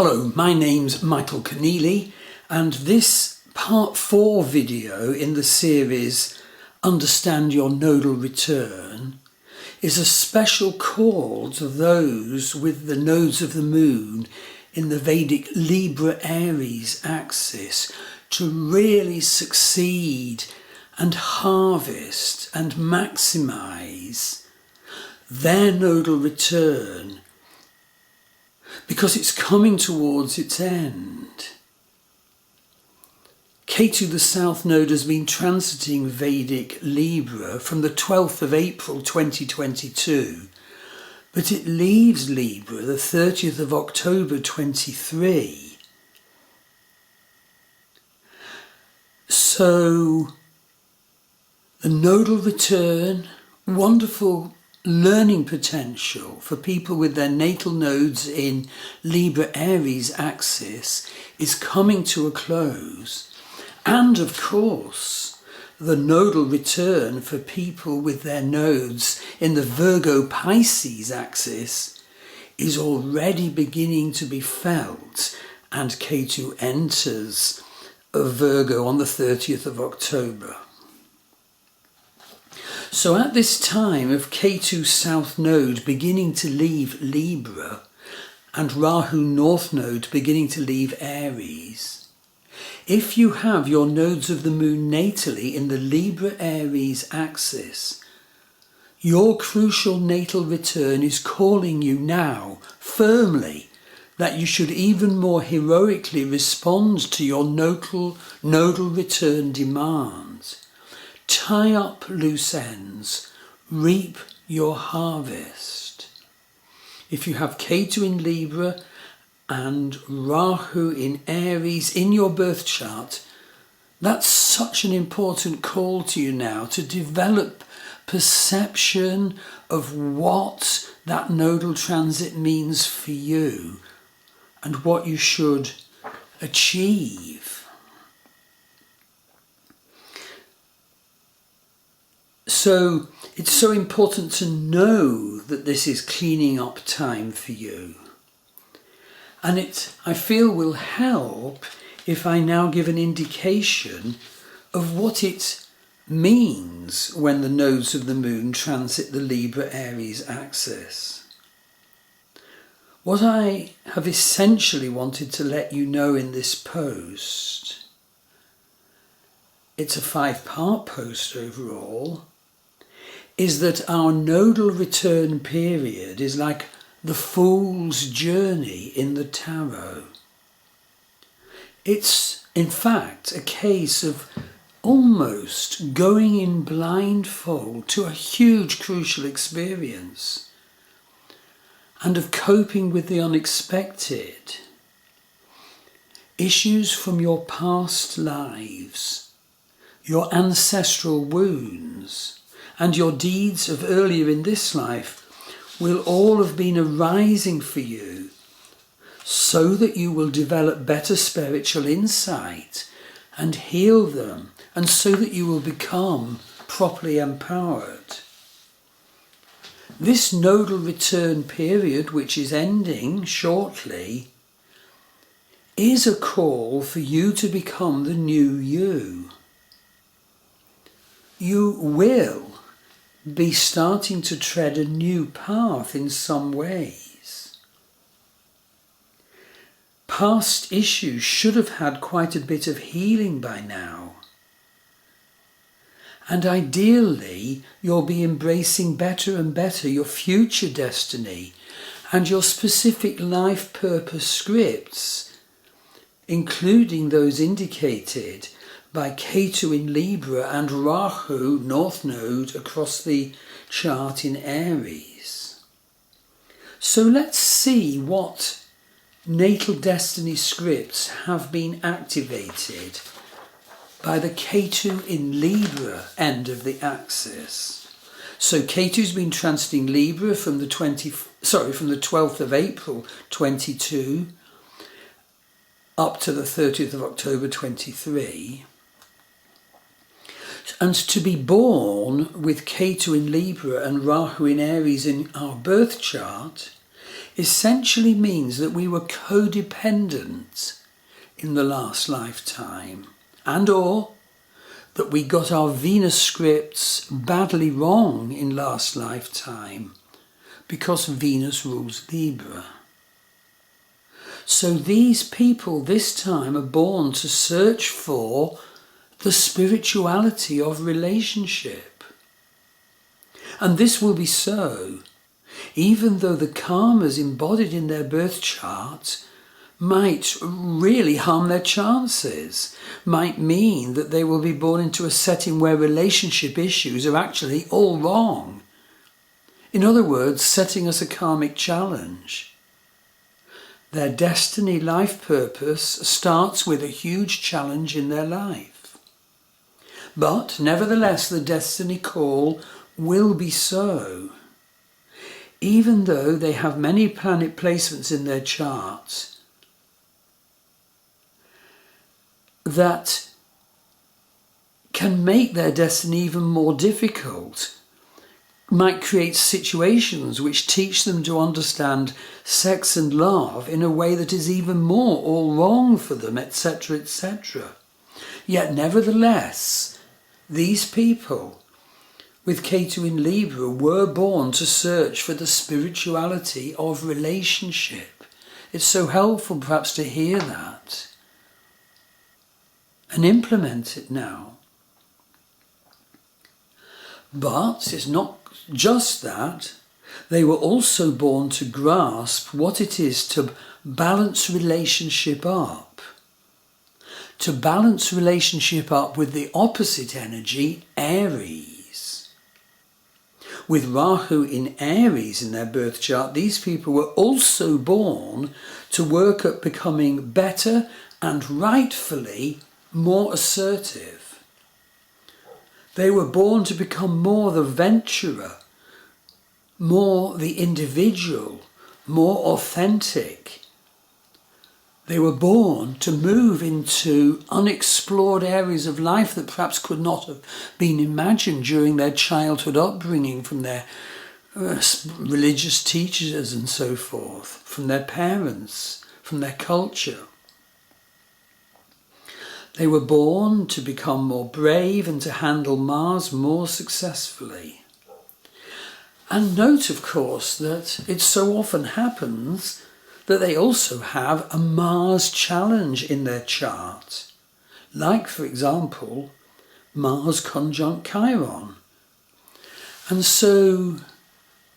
Hello, my name's Michael Conneely, and this part 4 video in the series Understand Your Nodal Return is a special call to those with the nodes of the moon in the Vedic Libra Aries axis to really succeed and harvest and maximize their nodal return, because it's coming towards its end. Ketu, the South Node, has been transiting Vedic Libra from the 12th of April 2022, but it leaves Libra the 30th of October 23. So, the nodal return, wonderful learning potential for people with their natal nodes in Libra Aries axis is coming to a close. And of course, the nodal return for people with their nodes in the Virgo Pisces axis is already beginning to be felt, and Ketu enters Virgo on the 30th of October. So at this time of Ketu South Node beginning to leave Libra and Rahu North Node beginning to leave Aries, if you have your nodes of the moon natally in the Libra Aries axis, your crucial natal return is calling you now firmly that you should even more heroically respond to your nodal return demands. Tie up loose ends, reap your harvest. If you have Ketu in Libra and Rahu in Aries in your birth chart, that's such an important call to you now to develop perception of what that nodal transit means for you and what you should achieve. So it's so important to know that this is cleaning up time for you. And it, I feel, will help if I now give an indication of what it means when the nodes of the moon transit the Libra Aries axis. What I have essentially wanted to let you know in this post, it's a 5-part post overall, is that our nodal return period is like the fool's journey in the tarot. It's, in fact, a case of almost going in blindfold to a huge crucial experience and of coping with the unexpected. Issues from your past lives, your ancestral wounds, and your deeds of earlier in this life will all have been arising for you so that you will develop better spiritual insight and heal them, and so that you will become properly empowered. This nodal return period, which is ending shortly, is a call for you to become the new you. You will be starting to tread a new path in some ways. Past issues should have had quite a bit of healing by now. And ideally, you'll be embracing better and better your future destiny and your specific life purpose scripts, including those indicated by Ketu in Libra and Rahu North Node across the chart in Aries. So let's see what natal destiny scripts have been activated by the Ketu in Libra end of the axis. So Ketu's been transiting Libra from the 12th of April 22 up to the 30th of October 23. And to be born with Ketu in Libra and Rahu in Aries in our birth chart essentially means that we were codependent in the last lifetime, and or that we got our Venus scripts badly wrong in last lifetime because Venus rules Libra. So these people this time are born to search for the spirituality of relationship. And this will be so, even though the karmas embodied in their birth chart might really harm their chances, might mean that they will be born into a setting where relationship issues are actually all wrong. In other words, setting us a karmic challenge. Their destiny life purpose starts with a huge challenge in their life. But nevertheless, the destiny call will be so. Even though they have many planet placements in their charts that can make their destiny even more difficult, might create situations which teach them to understand sex and love in a way that is even more all wrong for them, etc., etc. Yet nevertheless, these people with Ketu in Libra were born to search for the spirituality of relationship. It's so helpful perhaps to hear that and implement it now. But it's not just that. They were also born to grasp what it is to balance relationship up. To balance relationship up with the opposite energy, Aries. With Rahu in Aries in their birth chart, these people were also born to work at becoming better and rightfully more assertive. They were born to become more the venturer, more the individual, more authentic. They were born to move into unexplored areas of life that perhaps could not have been imagined during their childhood upbringing from their religious teachers and so forth, from their parents, from their culture. They were born to become more brave and to handle Mars more successfully. And note, of course, that it so often happens that they also have a Mars challenge in their chart. Like, for example, Mars conjunct Chiron. And so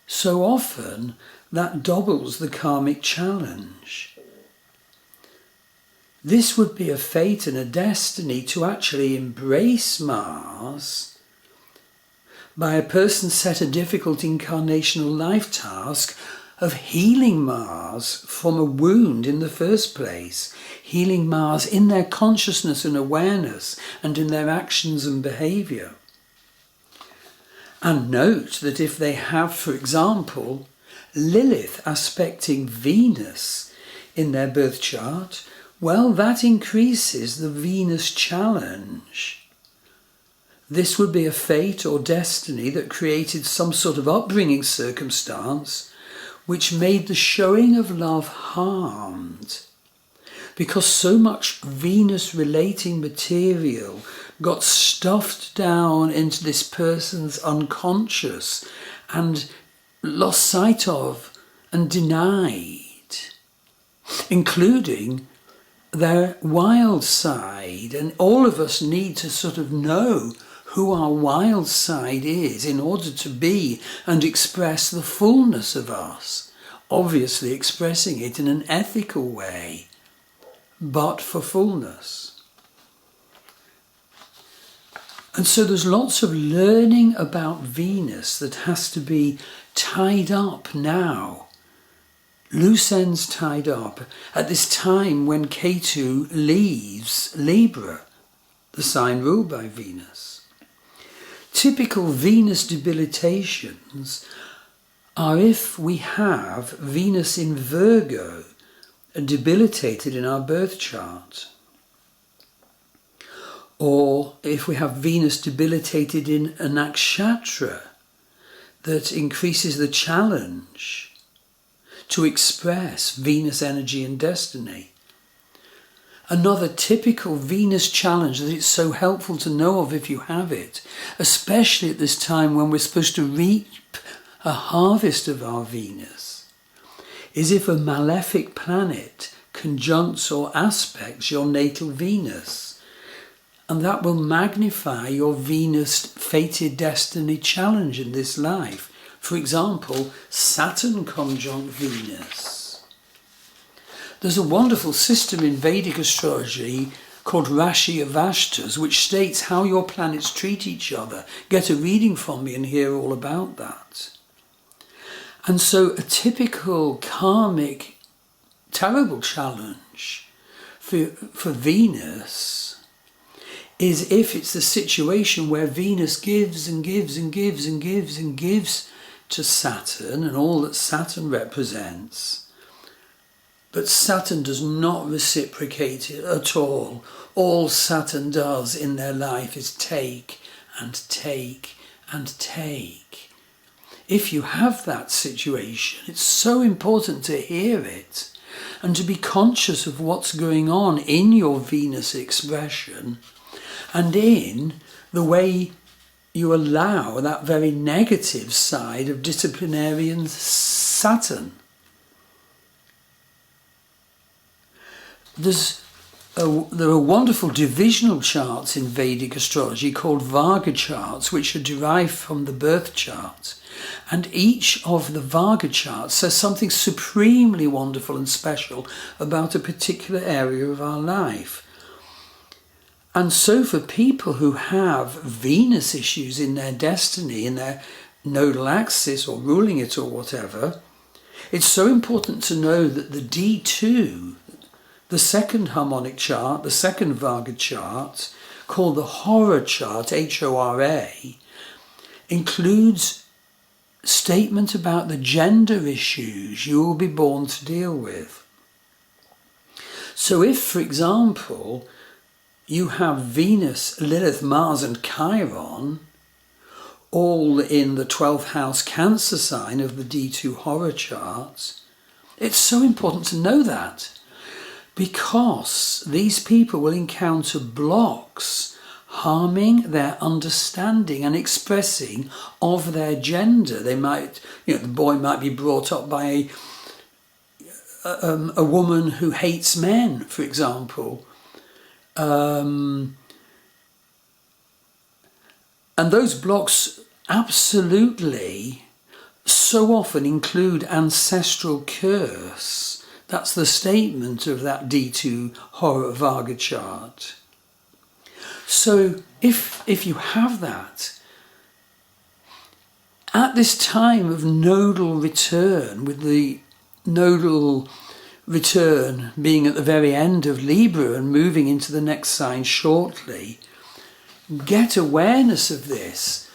often that doubles the karmic challenge. This would be a fate and a destiny to actually embrace Mars by a person set a difficult incarnational life task of healing Mars from a wound in the first place, healing Mars in their consciousness and awareness and in their actions and behaviour. And note that if they have, for example, Lilith aspecting Venus in their birth chart, well, that increases the Venus challenge. This would be a fate or destiny that created some sort of upbringing circumstance which made the showing of love harmed. Because so much Venus-relating material got stuffed down into this person's unconscious and lost sight of and denied, including their wild side. And all of us need to sort of know who our wild side is in order to be and express the fullness of us, obviously expressing it in an ethical way, but for fullness. And so there's lots of learning about Venus that has to be tied up now. Loose ends tied up at this time when Ketu leaves Libra, the sign ruled by Venus. Typical Venus debilitations are if we have Venus in Virgo debilitated in our birth chart, or if we have Venus debilitated in a nakshatra that increases the challenge. to express Venus energy and destiny. Another typical Venus challenge that it's so helpful to know of if you have it, especially at this time when we're supposed to reap a harvest of our Venus, is if a malefic planet conjuncts or aspects your natal Venus. And that will magnify your Venus fated destiny challenge in this life. For example, Saturn conjunct Venus. There's a wonderful system in Vedic astrology called Rashi Avashtas, which states how your planets treat each other. Get a reading from me and hear all about that. And so a typical karmic, terrible challenge for Venus is if it's the situation where Venus gives and gives and gives and gives and gives to Saturn and all that Saturn represents, but Saturn does not reciprocate it at all. All Saturn does in their life is take and take and take. If you have that situation, it's so important to hear it and to be conscious of what's going on in your Venus expression and in the way you allow that very negative side of disciplinarian Saturn. There are wonderful divisional charts in Vedic astrology called Varga charts, which are derived from the birth chart. And each of the Varga charts says something supremely wonderful and special about a particular area of our life. And so for people who have Venus issues in their destiny, in their nodal axis or ruling it or whatever, it's so important to know that the D2, the second harmonic chart, the second Varga chart, called the Hora chart, H-O-R-A, includes statement about the gender issues you will be born to deal with. So if, for example, you have Venus, Lilith, Mars and Chiron all in the 12th house Cancer sign of the D2 Hora chart, it's so important to know that, because these people will encounter blocks harming their understanding and expressing of their gender. They might, the boy might be brought up by a woman who hates men, for example. And those blocks absolutely so often include ancestral curse. That's the statement of that D2 Hora Varga chart. So if you have that, at this time of nodal return, with the nodal return being at the very end of Libra and moving into the next sign shortly, get awareness of this.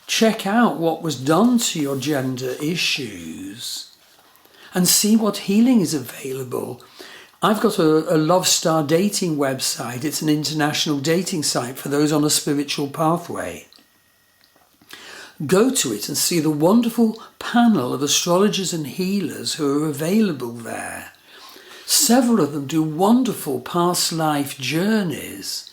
Check out what was done to your gender issues and see what healing is available. I've got a Love Star dating website. It's an international dating site for those on a spiritual pathway. Go to it and see the wonderful panel of astrologers and healers who are available there. Several of them do wonderful past life journeys.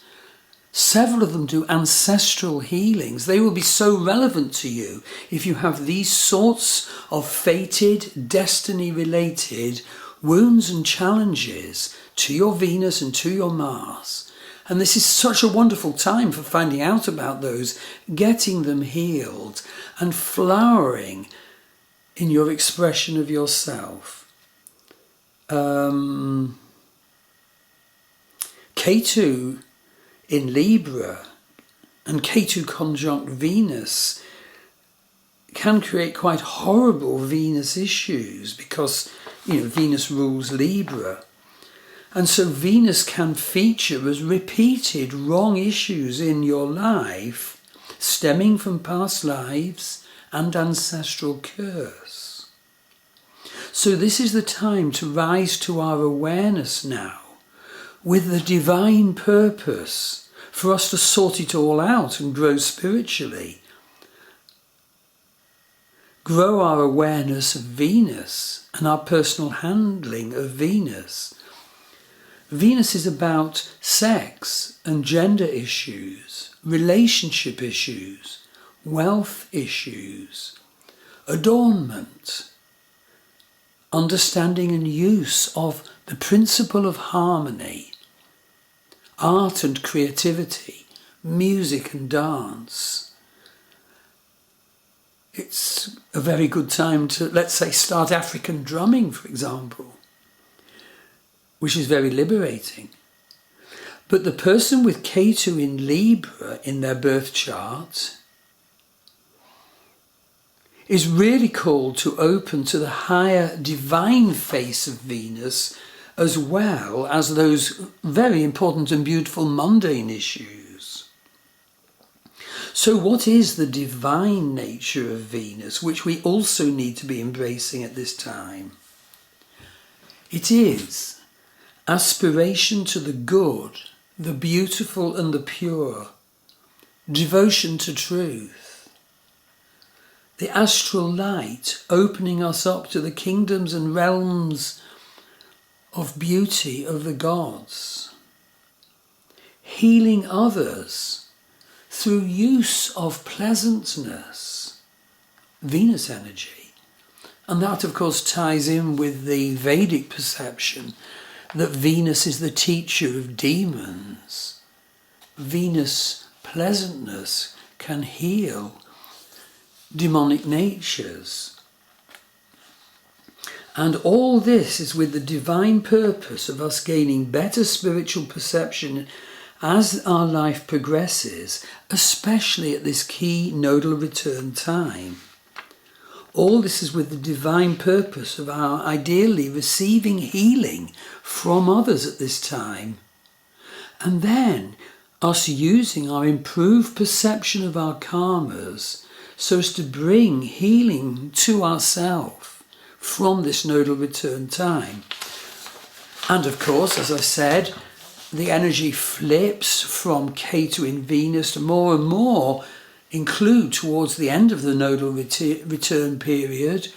Several of them do ancestral healings. They will be so relevant to you if you have these sorts of fated, destiny-related wounds and challenges to your Venus and to your Mars. And this is such a wonderful time for finding out about those, getting them healed and flowering in your expression of yourself. Ketu in Libra and Ketu conjunct Venus can create quite horrible Venus issues because, Venus rules Libra. And so Venus can feature as repeated wrong issues in your life stemming from past lives and ancestral curse. So this is the time to rise to our awareness now with the divine purpose for us to sort it all out and grow spiritually. grow our awareness of Venus and our personal handling of Venus. Venus is about sex and gender issues, relationship issues, wealth issues, adornment, understanding and use of the principle of harmony, art and creativity, music and dance. It's a very good time to, let's say, start African drumming, for example, which is very liberating. But the person with Ketu in Libra in their birth chart is really called to open to the higher divine face of Venus, as well as those very important and beautiful mundane issues. So what is the divine nature of Venus, which we also need to be embracing at this time? It is aspiration to the good, the beautiful and the pure, devotion to truth, the astral light opening us up to the kingdoms and realms of beauty of the gods, healing others through use of pleasantness, Venus energy. And that, of course, ties in with the Vedic perception that Venus is the teacher of demons. Venus pleasantness can heal demonic natures. And all this is with the divine purpose of us gaining better spiritual perception as our life progresses, especially at this key nodal return time. All this is with the divine purpose of our ideally receiving healing from others at this time. And then us using our improved perception of our karmas so as to bring healing to ourselves from this nodal return time. And of course, as I said, the energy flips from Ketu in Venus to more and more include towards the end of the nodal return period,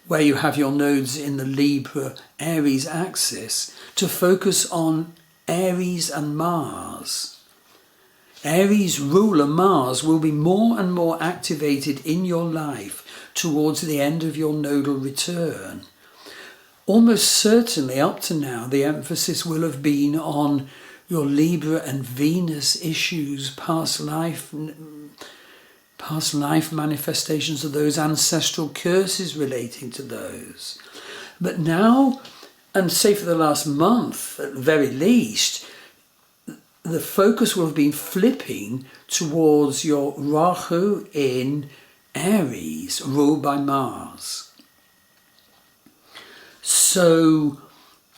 where you have your nodes in the Libra Aries axis, to focus on Aries and Mars. Aries ruler Mars will be more and more activated in your life towards the end of your nodal return. Almost certainly up to now, the emphasis will have been on your Libra and Venus issues, past life manifestations of those, ancestral curses relating to those. But now, and say for the last month at the very least, the focus will have been flipping towards your Rahu in Aries, ruled by Mars. So,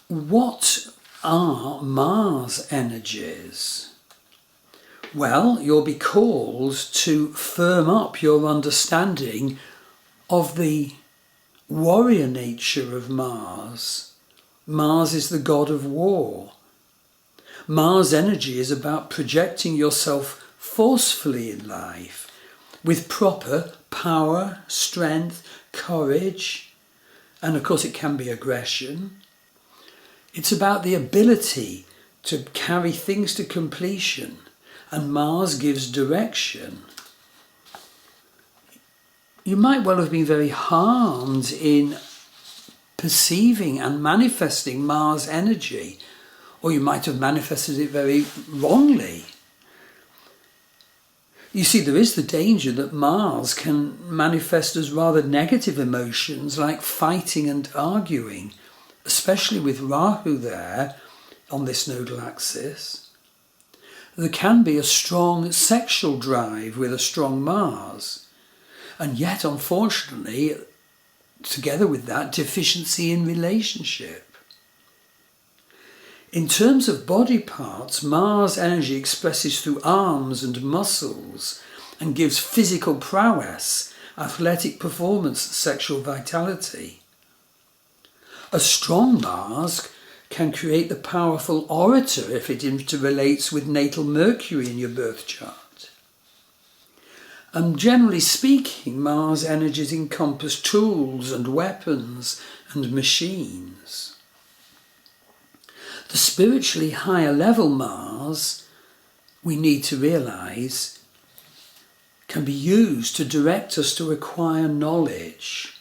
what are Mars energies? Well, you'll be called to firm up your understanding of the warrior nature of Mars. Mars is the god of war. Mars energy is about projecting yourself forcefully in life with proper power, strength, courage, and of course it can be aggression. It's about the ability to carry things to completion, and Mars gives direction. You might well have been very harmed in perceiving and manifesting Mars energy, or you might have manifested it very wrongly. You see, there is the danger that Mars can manifest as rather negative emotions like fighting and arguing, especially with Rahu there on this nodal axis. There can be a strong sexual drive with a strong Mars, and yet, unfortunately, together with that, deficiency in relationship. In terms of body parts, Mars energy expresses through arms and muscles and gives physical prowess, athletic performance, sexual vitality. A strong Mars can create the powerful orator if it interrelates with natal Mercury in your birth chart. Generally speaking, Mars energies encompass tools and weapons and machines. The spiritually higher level Mars, we need to realise, can be used to direct us to acquire knowledge,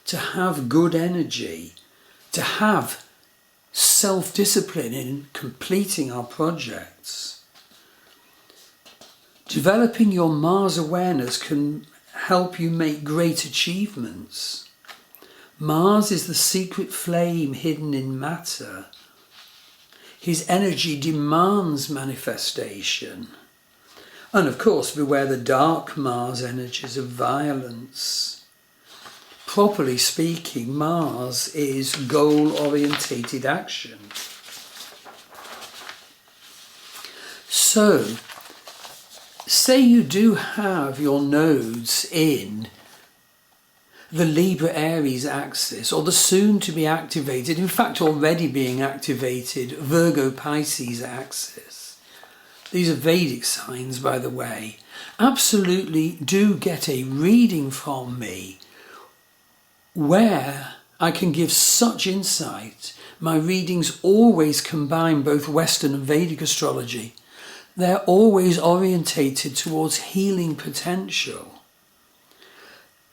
to have good energy, to have self-discipline in completing our projects. Developing your Mars awareness can help you make great achievements. Mars is the secret flame hidden in matter. His energy demands manifestation. And of course, beware the dark Mars energies of violence. Properly speaking, Mars is goal-orientated action. So, say you do have your nodes in the Libra Aries axis, or the soon to be activated, in fact already being activated, Virgo Pisces axis. These are Vedic signs, by the way. Absolutely do get a reading from me where I can give such insight. My readings always combine both Western and Vedic astrology. They're always orientated towards healing potential.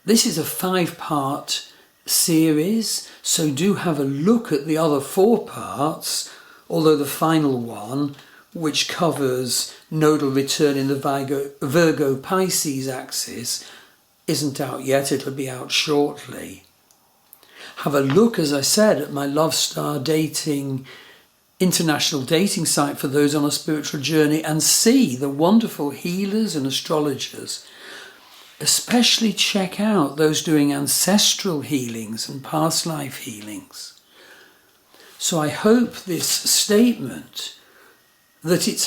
This is a 5-part series, so do have a look at the other 4 parts, although the final one, which covers nodal return in the Virgo Pisces axis, isn't out yet. It'll be out shortly. Have a look, as I said, at my Love Star dating, international dating site for those on a spiritual journey, and see the wonderful healers and astrologers. Especially check out those doing ancestral healings and past life healings. So I hope this statement that it's